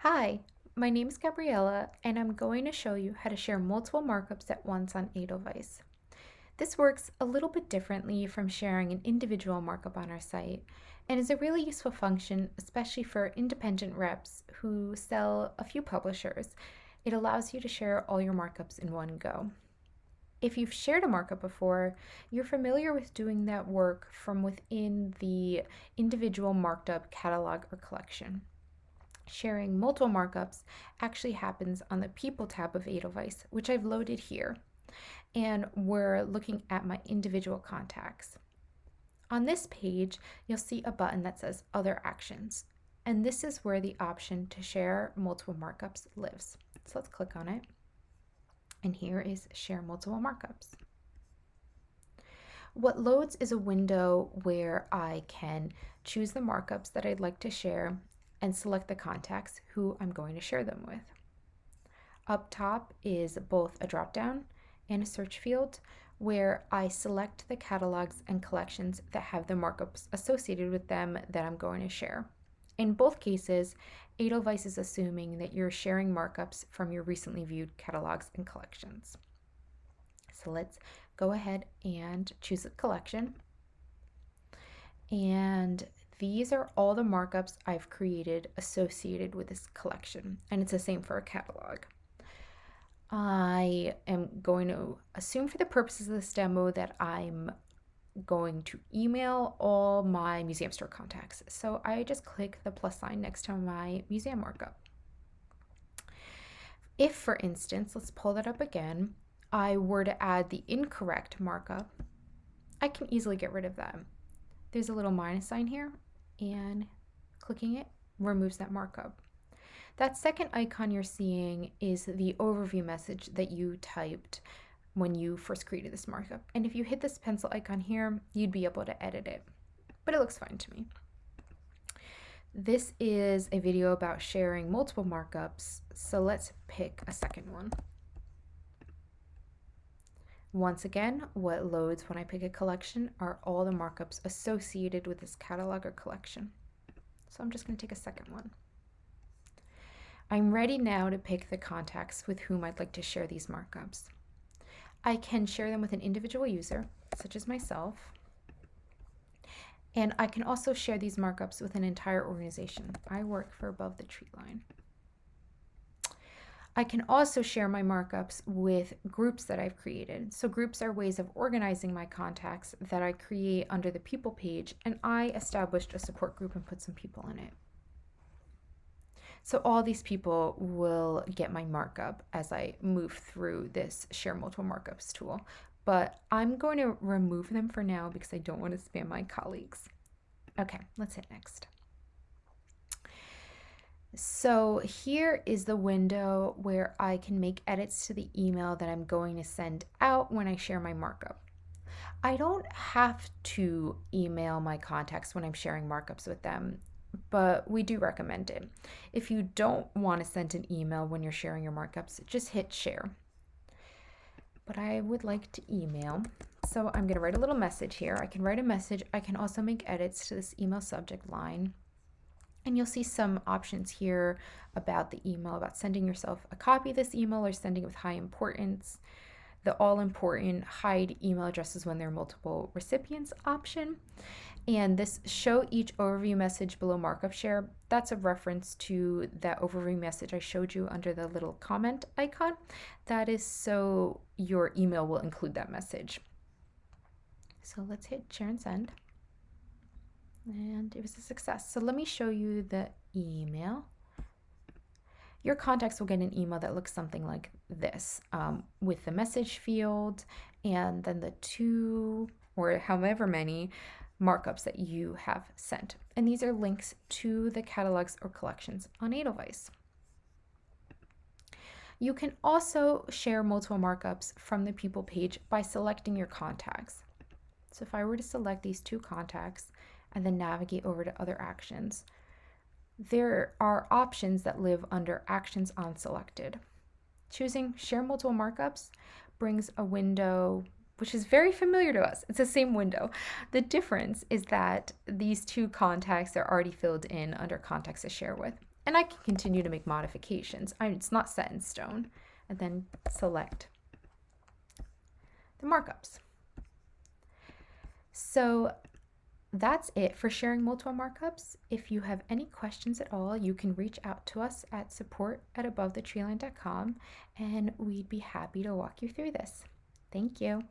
Hi, my name is Gabriella, and I'm going to show you how to share multiple markups at once on Edelweiss. This works a little bit differently from sharing an individual markup on our site, and is a really useful function, especially for independent reps who sell a few publishers. It allows you to share all your markups in one go. If you've shared a markup before, you're familiar with doing that work from within the individual marked up catalog or collection. Sharing multiple markups actually happens on the People tab of Edelweiss, which I've loaded here, and we're looking at my individual contacts. On this page, you'll see a button that says Other Actions, and this is where the option to share multiple markups lives. So let's click on it, and here is Share Multiple Markups. What loads is a window where I can choose the markups that I'd like to share and select the contacts who I'm going to share them with. Up top is both a drop-down and a search field where I select the catalogs and collections that have the markups associated with them that I'm going to share. In both cases, Edelweiss is assuming that you're sharing markups from your recently viewed catalogs and collections. So let's go ahead and choose a collection. And these are all the markups I've created associated with this collection, and it's the same for a catalog. I am going to assume for the purposes of this demo that I'm going to email all my museum store contacts. So I just click the plus sign next to my museum markup. If, for instance, let's pull that up again, I were to add the incorrect markup, I can easily get rid of that. There's a little minus sign here, and clicking it removes that markup. That second icon you're seeing is the overview message that you typed when you first created this markup. And if you hit this pencil icon here, you'd be able to edit it, but it looks fine to me. This is a video about sharing multiple markups, so let's pick a second one. Once again, what loads when I pick a collection are all the markups associated with this catalog or collection. So I'm just going to take a second one. I'm ready now to pick the contacts with whom I'd like to share these markups. I can share them with an individual user, such as myself, and I can also share these markups with an entire organization. I work for Above the Tree Line. I can also share my markups with groups that I've created. So groups are ways of organizing my contacts that I create under the People page, and I established a support group and put some people in it. So all these people will get my markup as I move through this Share Multiple Markups tool, but I'm going to remove them for now because I don't want to spam my colleagues. Okay, let's hit next. So here is the window where I can make edits to the email that I'm going to send out when I share my markup. I don't have to email my contacts when I'm sharing markups with them, but we do recommend it. If you don't want to send an email when you're sharing your markups, just hit share. But I would like to email, so I'm going to write a little message here. I can write a message. I can also make edits to this email subject line. And you'll see some options here about the email, about sending yourself a copy of this email or sending it with high importance. The all important hide email addresses when there are multiple recipients option. And this show each overview message below markup share, that's a reference to that overview message I showed you under the little comment icon. That is so your email will include that message. So let's hit share and send. And it was a success. So let me show you the email. Your contacts will get an email that looks something like this, with the message field and then the 2 or however many markups that you have sent. And these are links to the catalogs or collections on Edelweiss. You can also share multiple markups from the People page by selecting your contacts. So if I were to select these 2 contacts and then navigate over to Other Actions, there are options that live under Actions on Selected. Choosing Share Multiple Markups brings a window which is very familiar to us. It's the same window. The difference is that these 2 contacts are already filled in under Contacts to Share With. And I can continue to make modifications. It's not set in stone. And then select the markups. So that's it for sharing multiple markups. If you have any questions at all, you can reach out to us at support@abovethetreeline.com and we'd be happy to walk you through this. Thank you.